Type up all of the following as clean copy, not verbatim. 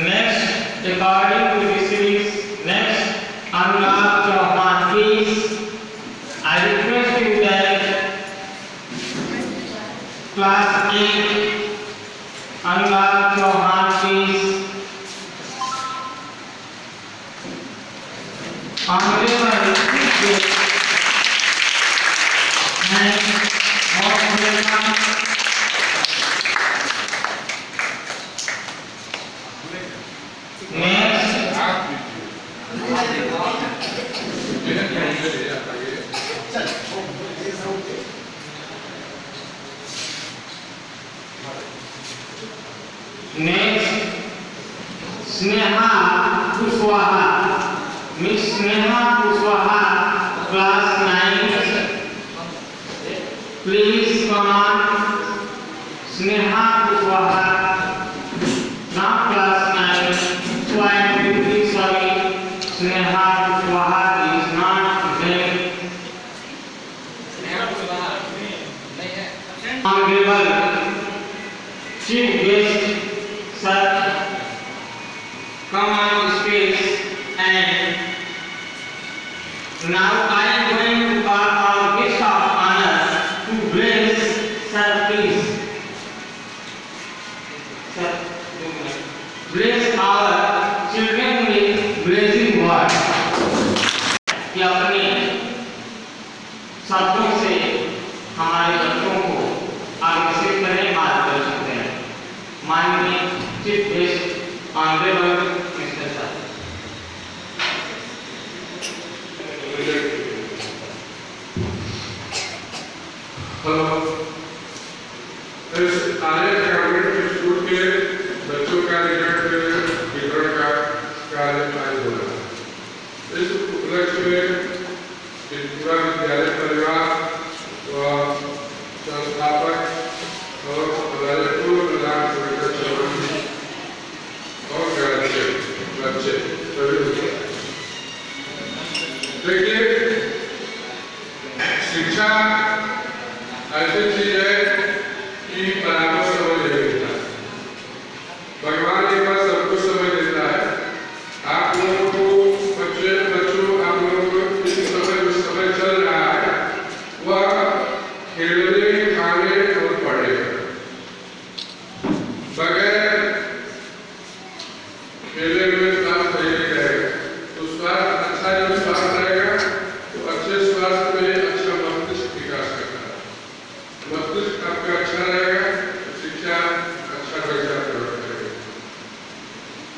Next, according to the series, next, Anurag Chauhan, please. I request you that class 8, Anurag Chauhan, please. Honorable and most welcome. Next, Sneha Kushwaha. Miss Sneha Kushwaha, class 9. Please come on. Sneha Kushwaha, now class 9. So I am really sorry. Sneha Kushwaha is not there. Honorable Chief Guest, sir, come on stage, and now I am going to call our guest of honor to bless, sir, please. Sir, bless our children with blessing word. कि अपने शब्दों से हमारे बच्चों को आगे से तरह मार्गदर्शन करें। माननीय chief guest honourable mister sir. Hello, इस आर्य गवर्नमेंट स्कूल के बच्चों का रिजल्ट वितरण का कार्य आज हो रहा है। इस उपलक्ष्य में पूरा विद्यालय परिवार व संस्थापक और पूर्व प्रधान और बच्चे सभी देखिए, शिक्षा ऐसी चीज है कि बराबर समय नहीं देता। भगवान एक बार सब कुछ समय देता है। आप लोगों को बच्चों आप लोगों को इस समय जो समय चल रहा है वह खेलने, खाने और पढ़ने बगैर खेले हुए स्वास्थ्य नहीं रहेगा। तो स्वास्थ्य अच्छा जो स्वास्थ्य रहेगा तो अच्छे स्वास्थ्य में अच्छा मस्तिष्क विकास करता है। मस्तिष्क आपका अच्छा रहेगा तो शिक्षा अच्छा परिचालन करेगा।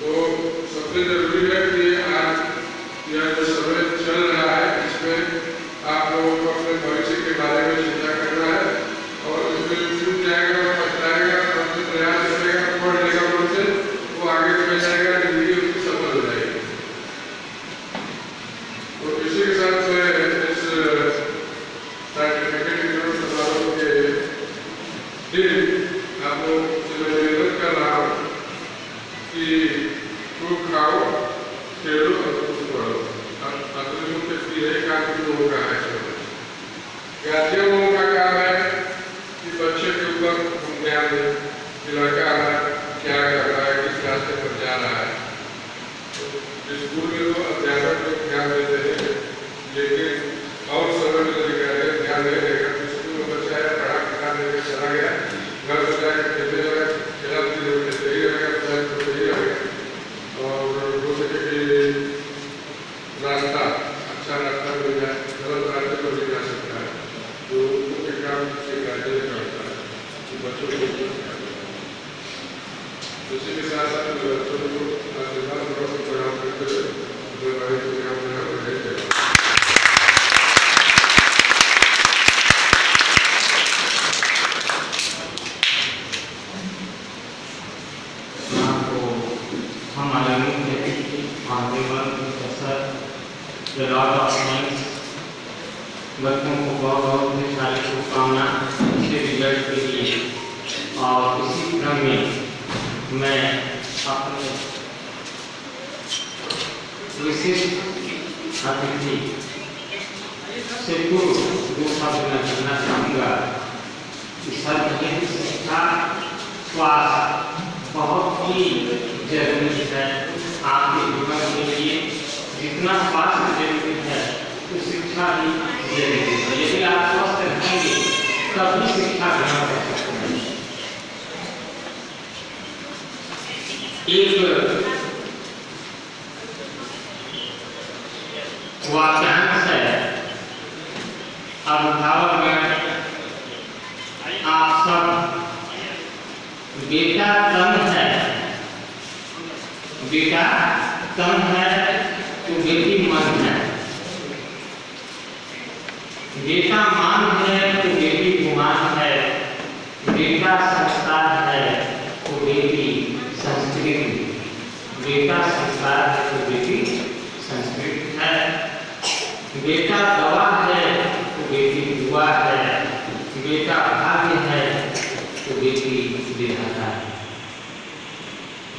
तो सबसे जरूरी है कि आज यह जो समय चल रहा है इसमें आप लोगों को अपने भविष्य के बारे में चिंता करना है और इसमें चूक जाएगा, पछताएगा, अपने प्रयास करेगा, पढ़ लेगा उनसे, वो आगे बढ़ जाएगा, जिंदगी उसकी सफल हो जाएगी। तो इसी के साथ मैं इस सर्टिफिकेट वितरण समारोह के दिन आप लोग से मैं निवेदन कर रहा हूँ कि खूब खाओ, खेलो और खूब पढ़ो। अपने मुख्य यही काम लोगों का है। गार्जियन लोगों का काम है कि बच्चे के ऊपर हम ध्यान दें कि लड़का हमारा क्या कर रहा है, किस रास्ते पर जा रहा है। तो स्कूल में तो अध्यापक लोग ध्यान देते हैं, लेकिन और समय में ध्यान नहीं देगा। स्कूल में बच्चा है पढ़ा लिखा लेकर चला गया, घर में जाकर खेलने लगा, खेला सही रहेगा, तो सही रहेगा और हो सके कि रास्ता अच्छा रास्ता मिल जाए, गलत रास्ते पर भी जा सकता है। तो मुख्य काम से गार्जियन करता है कि बच्चों को इसी के साथ साथ बच्चों को आशीर्वाद प्रदान करते हुए बच्चों को बहुत सारी शुभकामना अच्छे रिजल्ट के लिए। और इसी क्रम में मैं अपने विशिष्ट अतिथि से पूर्व दो शब्द में कहना चाहूँगा कि सर्वजनिक शिक्षा स्वास्थ्य बहुत ही जरूरी है आपके जीवन के लिए। जितना स्वास्थ्य जरूरी है तो शिक्षा भी जरूरी है। यदि आप स्वस्थ रहेंगे तभी शिक्षा ग्रहण कर सकते हैं। एक वाक्यांश है अभिभावक में, आप सब बेटा तन है, बेटा तन है तो बेटी मन है, बेटा मान है तो बेटी गुमान है, बेटा संस्कार है तो बेटी संस्कृति, बेटा संस्कार है तो बेटी संस्कृति है, बेटा दवा है तो बेटी दुआ है, बेटा भाग्य है तो बेटी विधाता है।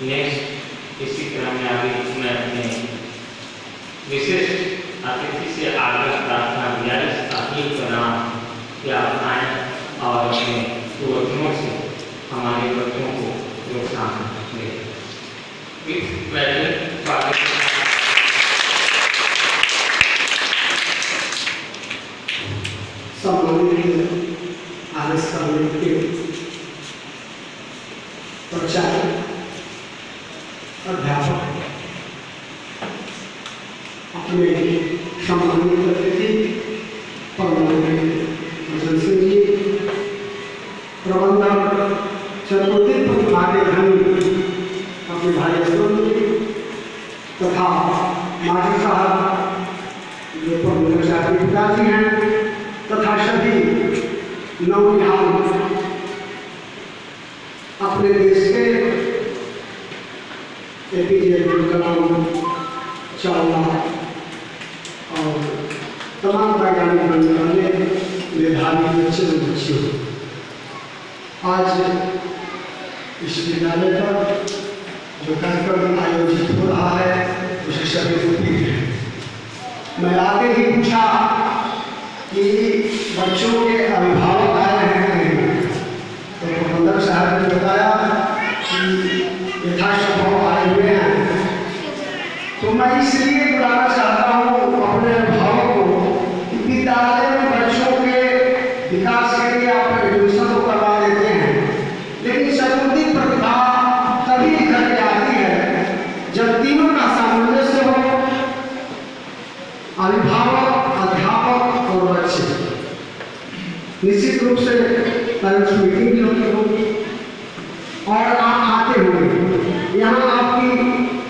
नेक्स्ट इसी क्रम में आगे मैं अपने विशिष्ट अतिथि से आग्रह प्रार्थना गुजारिश अपील कर रहा हूँ कि आप आएँ और अपने पूर्वजों से हमारे बच्चों को प्रोत्साहन दें। प्रचारक अध्यापक अपने सम्मानित अतिथि परमपूज्य सिंह जी, प्रबंधक चतुर्दीप धनी अपने भाई जी तथा माजी साहब जो परम पिताजी हैं तथा सभी नौनिहाल अपने देश के APJ अब्दुल कलाम, चावला और तमाम वैज्ञानिक बनने वाले मेधावी बच्चे और बच्चियों, आज इस विद्यालय पर जो कार्यक्रम आयोजित हो रहा है उसे सभी उपस्थित हैं। मैं आगे ही पूछा कि बच्चों के अभिभावक आए हैं, तो प्रबंधक साहब ने बताया कि यथासंभव आए हुए हैं। तो मैं इसलिए बुलाना चाहता हूँ अपने अभिभावक को कि विद्यालय में बच्चों के विकास के लिए आप एडमिशन तो करवा देते हैं, लेकिन चतुर्थी प्रतिभा तभी निकल के आती है जब तीनों का सामंजस्य हो, अभिभावक, अध्यापक और बच्चे। निश्चित रूप से पेरेंट्स मीटिंग भी होती होगी और आप आते होंगे, यहाँ आपकी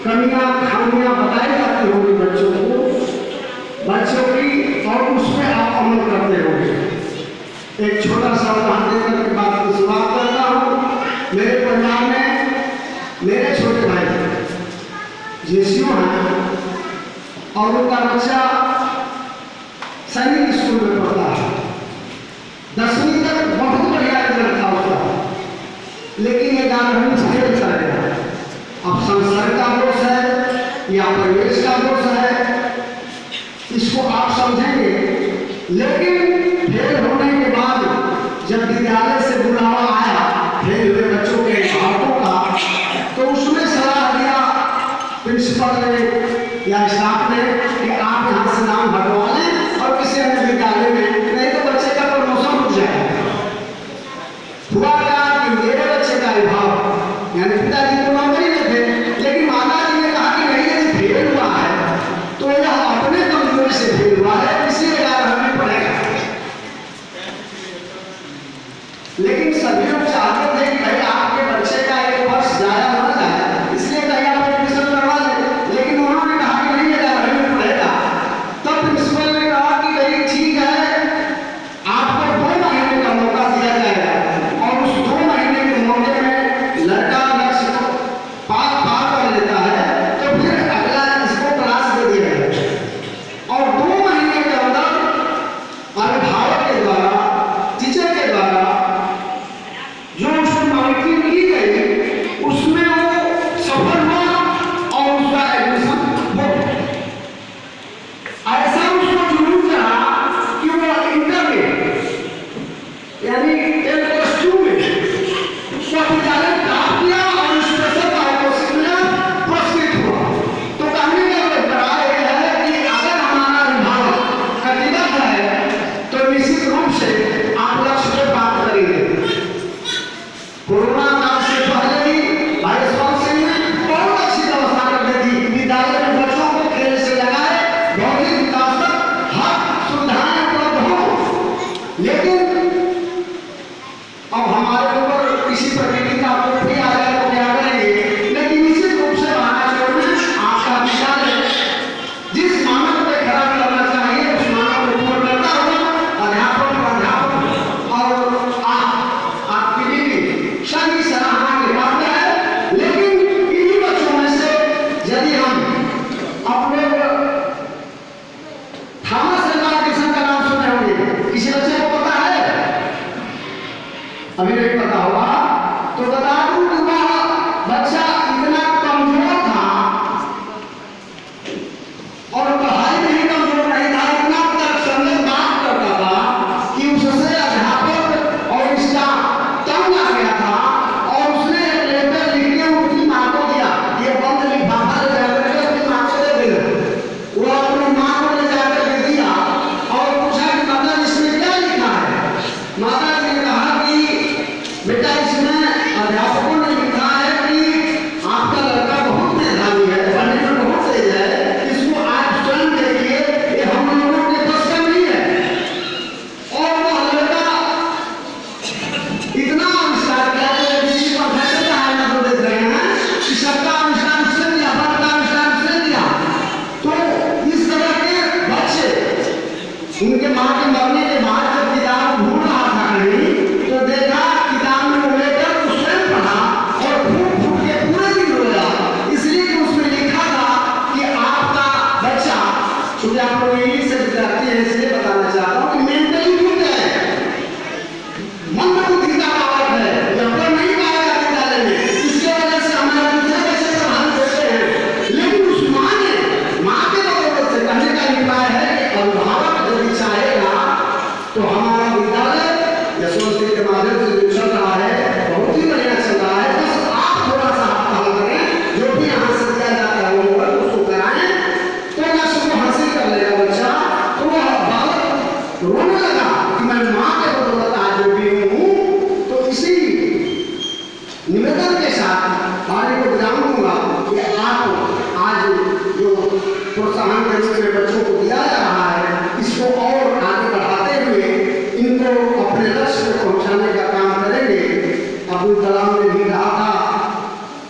कमियां खामियां बताई जाती होंगी बच्चों को, बच्चों की, और उसमें आप अमल करते होंगे। एक छोटा सा उदाहरण देकर के बात की शुरुआत करता हूँ। मेरे परिवार में मेरे छोटे भाई जेसीओ हैं और उनका बच्चा सैनिक स्कूल में पढ़ता है। 10वीं तक बहुत बढ़िया रिजल्ट था उसका, लेकिन ये 11वीं फेल कर गया। अब संसार का दोष है या परिवेश का दोष है, इसको आप समझेंगे। लेकिन फेल होने के बाद जब विद्यालय से बुलावा आया फेल हुए बच्चों के अभिभावकों का, तो उसमें सलाह दिया प्रिंसिपल ने या स्टाफ ने कि आप यहाँ से नाम हटवा लें और किसी अन्य विद्यालय में, नहीं तो बच्चे का प्रमोशन रुक जाएगा। हुआ क्या कि मेरे बच्चे का अभिभावक यानी पिताजी को नौकरी में थे, लेकिन माता जी ने कहा कि नहीं यदि फेल हुआ है तो यह अपने कमजोरी से फेल हुआ है, इसीलिए 11वीं पढ़ेगा। लेकिन सभी लोग चाहते थे कि भाई आपके बच्चे का एक वर्ष जाया न जाए, इसलिए कहीं आप एडमिशन करवा लें, लेकिन उन्होंने कहा कि नहीं 11वीं पढ़ेगा। तब प्रिंसिपल ने कहा कि भाई ठीक है, आपको 2 महीने का मौका दिया जाएगा और उस 2 महीने के मौके में लड़का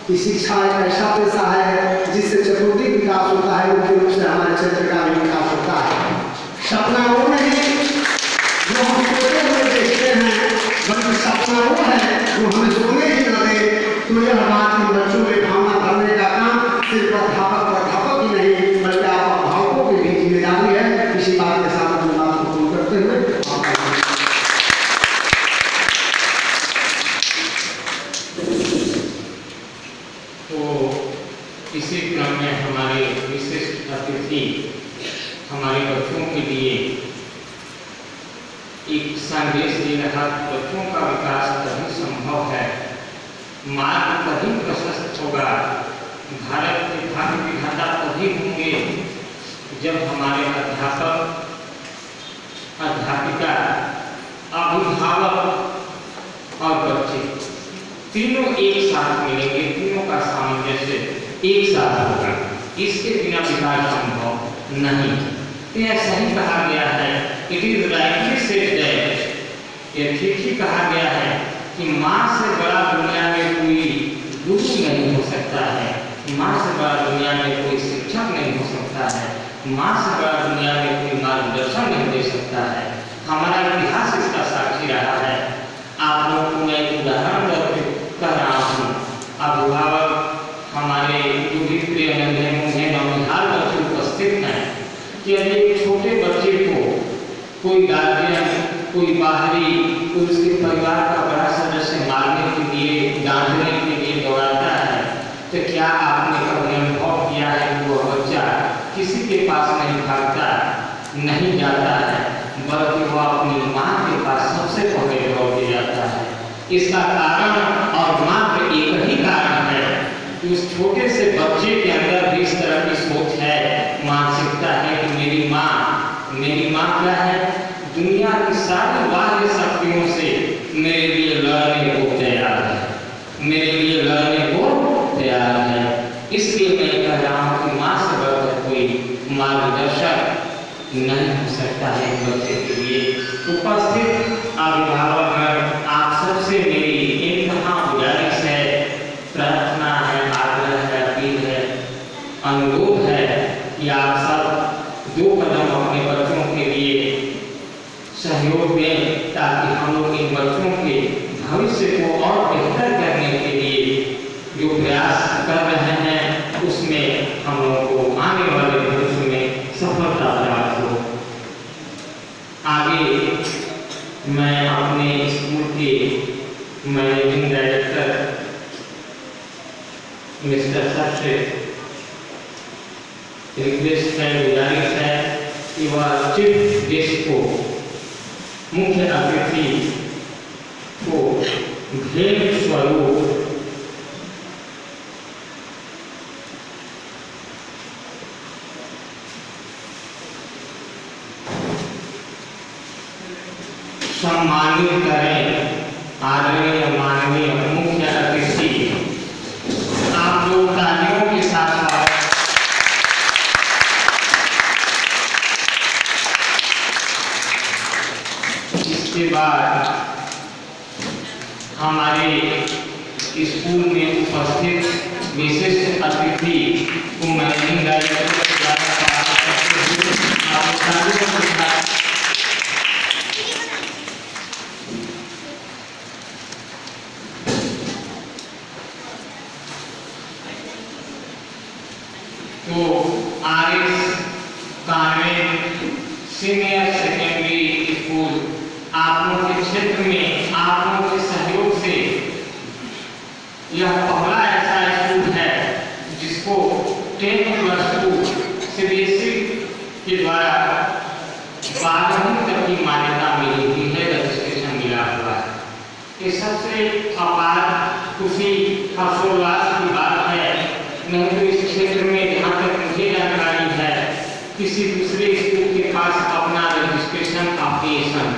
कि शिक्षा एक ऐसा पेशा है जिससे चतुर्दिक विकास होता है, मुख्य रूप से हमारे क्षेत्र का भी विकास होता है। सपना वो नहीं जो हम सोते हुए देखते हैं, बल्कि सपना वो है जो हमें सोने ही न दे। तो यह बात इन बच्चों में भावना भरने का काम सिर्फ अध्यापक ही नहीं बल्कि आप अभिभावकों की भी जिम्मेदारी है। इसी बात के साथ अपनी बात को पूर्ण करते हुए इसी क्रम में हमारे विशिष्ट अतिथि हमारे बच्चों के लिए एक संदेश दे रहा। बच्चों का विकास तभी संभव है, मार्ग तभी प्रशस्त होगा, भारत के भाग्य विधाता तभी होंगे जब हमारे अध्यापक, अध्यापिका, अभिभावक और बच्चे तीनों एक साथ मिलेंगे, तीनों का सामंजस्य एक साथ होगा। इसके बिना विकास संभव नहीं। तो यह सही कहा गया है, it is rightly said that, यह ठीक ही कहा गया है कि माँ से बड़ा दुनिया में कोई गुरु नहीं हो सकता है, माँ से बड़ा दुनिया में कोई शिक्षक नहीं हो सकता है, माँ से बड़ा दुनिया में कोई मार्गदर्शन नहीं दे सकता है। हमारा इतिहास इसका साक्षी रहा है। आप लोगों को मैं एक उदाहरण कह रहा हूँ। अभिभावक हमारे जो भी प्रियनंद हैं, उन्हें नौनिहाल बच्चे उपस्थित हैं कि यदि एक छोटे बच्चे को कोई गार्जियन, कोई बाहरी, कोई उसके परिवार का बड़ा सदस्य मारने के लिए, डांटने के लिए दौड़ाता है, तो क्या आपने कभी अनुभव किया है कि वह बच्चा किसी के पास नहीं भागता, नहीं जाता है, बल्कि वह अपनी माँ के पास सबसे पहले दौड़ के जाता है। इसका कारण और मात्र एक ही कारण है कि उस छोटे से बच्चे के अंदर भी इस तरह की सोच है, मानसिकता है कि मेरी माँ क्या है, दुनिया की सारी बाह्य शक्तियों से मेरे लिए लड़ने को तैयार है, मेरे लिए लड़ने को तैयार है। इसलिए मैं कह रहा हूँ कि माँ से बढ़कर कोई मार्गदर्शक नहीं हो सकता है बच्चे के लिए। उपस्थित अभिभावक, आप सबसे मेरी इंतहा गुजारिश है, प्रार्थना है, आग्रह है, अपील है, अनुरोध है कि आप सब 2 कदम अपने बच्चों के लिए सहयोग दें, ताकि हम लोग इन बच्चों के भविष्य को और बेहतर करने के लिए जो प्रयास कर रहे हैं उसमें हम लोगों को आने वाले भविष्य में सफलता प्राप्त हो। आगे मैं अपने स्कूल के मैनेजिंग डायरेक्टर मिस्टर सर से रिक्वेस्ट है, गुजारिश है कि वह चीफ गेस्ट को, मुख्य अतिथि को भेंट स्वरूप सम्मानित करें। आदरणीय माननीय मुख्य अतिथि, आप लोग तालियों के साथ इसके बाद हमारे स्कूल में उपस्थित विशिष्ट अतिथि को मैनेजिंग डायरेक्टर तो RS convent senior secondary school आप लोगों के क्षेत्र में आप लोगों के सहयोग से यह पहला ऐसा स्कूल है जिसको 10+2 सीबीएसई के द्वारा 12वीं तक की मान्यता मिली हुई है, रजिस्ट्रेशन मिला हुआ है। ये सबसे अपार खुशी हर्षोल्लास की बात है। नहीं तो इस क्षेत्र में जहाँ तक मुझे जानकारी है किसी दूसरे स्कूल के पास अपना रजिस्ट्रेशन एप्लीकेशन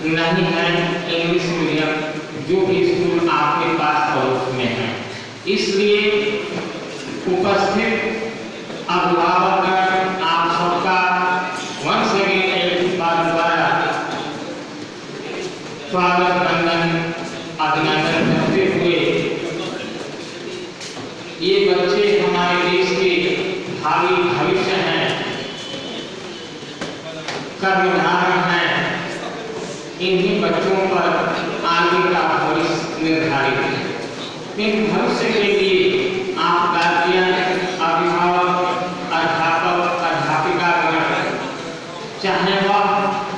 नहीं है, इंग्लिश मीडियम जो भी स्कूल आपके पास पड़ोस में है। इसलिए उपस्थित अभिभावक आप सबका वंस अगेन एक बार दोबारा स्वागत, अभिनंदन करते हुए ये बच्चे हमारे देश के भावी भविष्य हैं, कर्मधारक हैं। इन्हीं बच्चों पर आगे का भविष्य निर्धारित है। इन भविष्य के लिए आप गार्जियन, अभिभावक, अध्यापक, अध्यापिकागण, चाहे वह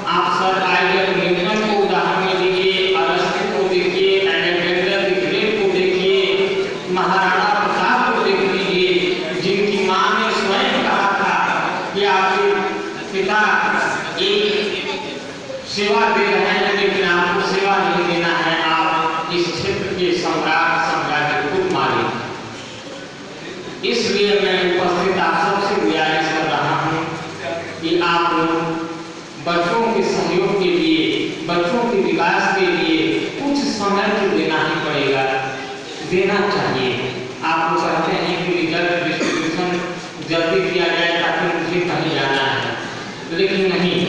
आप सर आइजैक न्यूटन को उदाहरण में लीजिए, अरस्तु को देखिए, अलेक्जेंडर द ग्रेट को देखिए, महाराणा प्रताप को देख लीजिए, जिनकी मां ने स्वयं कहा था कि आपके पिता एक सेवा दे रहे हैं, लेकिन आपको सेवा नहीं देना है, आप इस क्षेत्र के सम्राट साम्राज्य को मालिक। इसलिए मैं उपस्थित आप सबसे गुजारिश कर रहा हूँ कि आप लोग बच्चों के सहयोग के लिए, बच्चों के विकास के लिए कुछ समय तो देना ही पड़ेगा, देना चाहिए। आप लोग कहते हैं कि रिजल्ट डिस्ट्रीब्यूशन जल्दी किया जाए ताकि मुझे कहीं जाना है, लेकिन नहीं।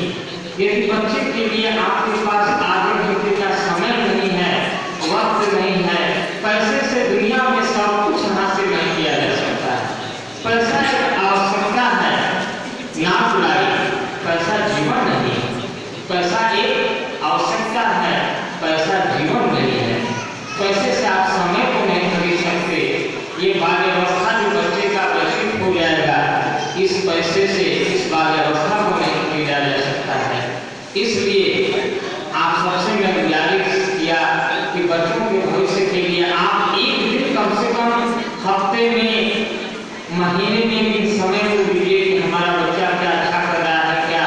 यदि बच्चे के लिए आपके पास आधे घंटे का समय नहीं है, वक्त नहीं है, पैसे से दुनिया में सब कुछ हासिल नहीं किया जा सकता है। पैसा एक आवश्यकता है, ना बुलाई, पैसा जीवन नहीं। पैसा एक आवश्यकता है, पैसा जीवन नहीं है। पैसे से आप समय को नहीं खरीद सकते। ये बाल अवस्था जो बच्चे का व्यतीत हो जाएगा, इस पैसे से इस बाल अवस्था को नहीं खरीदा जा सकता है। इसलिए आप सबसे मैं गुजारिश किया कि बच्चों के भविष्य के लिए आप एक दिन कम से कम हफ्ते में, महीने में भी समय को दीजिए कि हमारा बच्चा क्या अच्छा कर रहा है, क्या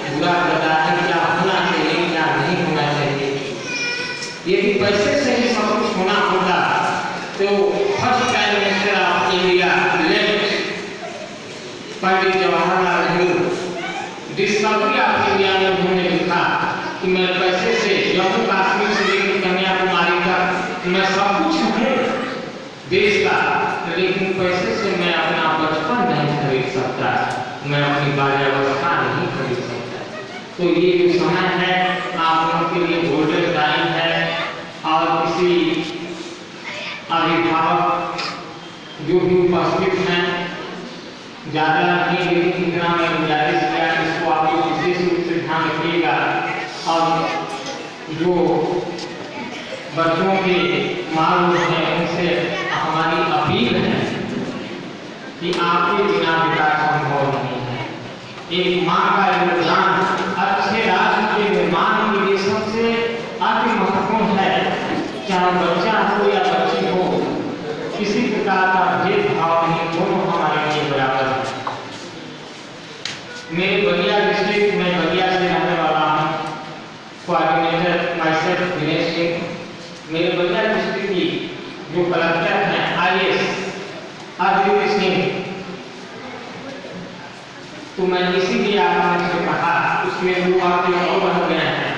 बुरा कर रहा है, क्या होना चाहिए, क्या नहीं होना चाहिए। यदि पैसे से ही सब कुछ होना होगा तो first prime minister of India Pandit Jawaharlal Nehru discovery of India में उन्होंने लिखा कि मैं पैसे से जम्मू कश्मीर से लेकर कन्याकुमारी तक मैं सब कुछ है देश का, लेकिन पैसे से मैं अपना बचपन नहीं खरीद सकता, मैं अपनी बाल्यावस्था नहीं खरीद सकता। तो ये जो समय है आप लोगों के लिए गोल्डन टाइम है। और किसी अभिभावक जो भी उपस्थित हैं, ज़्यादा नहीं, लेकिन इतना मैं गुजारिश किया इसको आप लोग विशेष रूप से ध्यान रखिएगा। और जो बच्चों के माँ लोग हैं उनसे हमारी अपील है कि आपके बिना विकास संभव नहीं है। एक माँ का योगदान अच्छे राष्ट्र के निर्माण के लिए सबसे अति महत्वपूर्ण है। चाहे बच्चा हो या बच्ची हो, किसी प्रकार का भेदभाव नहीं, दोनों हमारे लिए बराबर है। मेरे बलिया डिस्ट्रिक्ट में, बलिया से रहने वाला हूँ, कोऑर्डिनेटर माइसेल्फ दिनेश सिंह। मेरे बलिया डिस्ट्रिक्ट की जो कलेक्टर हैं IAS अदिति सिंह, तो मैं इसीलिए आपने से कहा, उसमें वो आपके और बन गए हैं।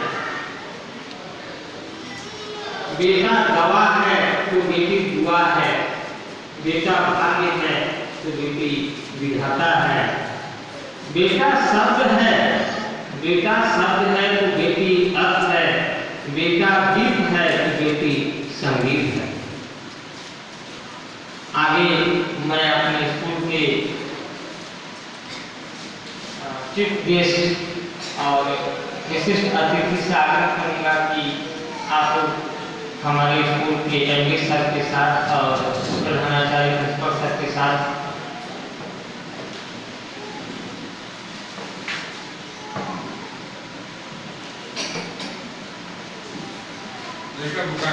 बेटा दवा है तो बेटी दुआ है, बेटा भाग्य है तो बेटी विधाता है, बेटा शब्द है, बेटा शब्द है तो बेटी अर्थ है, बेटा गीत है तो बेटी संगीत है। आगे मैं अपने स्कूल के चीफ गेस्ट और विशिष्ट अतिथि से आग्रह करूंगा कि आप हमारे स्कूल के MD सर के साथ और प्रधानाचार्य प्रिंसिपल सर के साथ लेकर बुका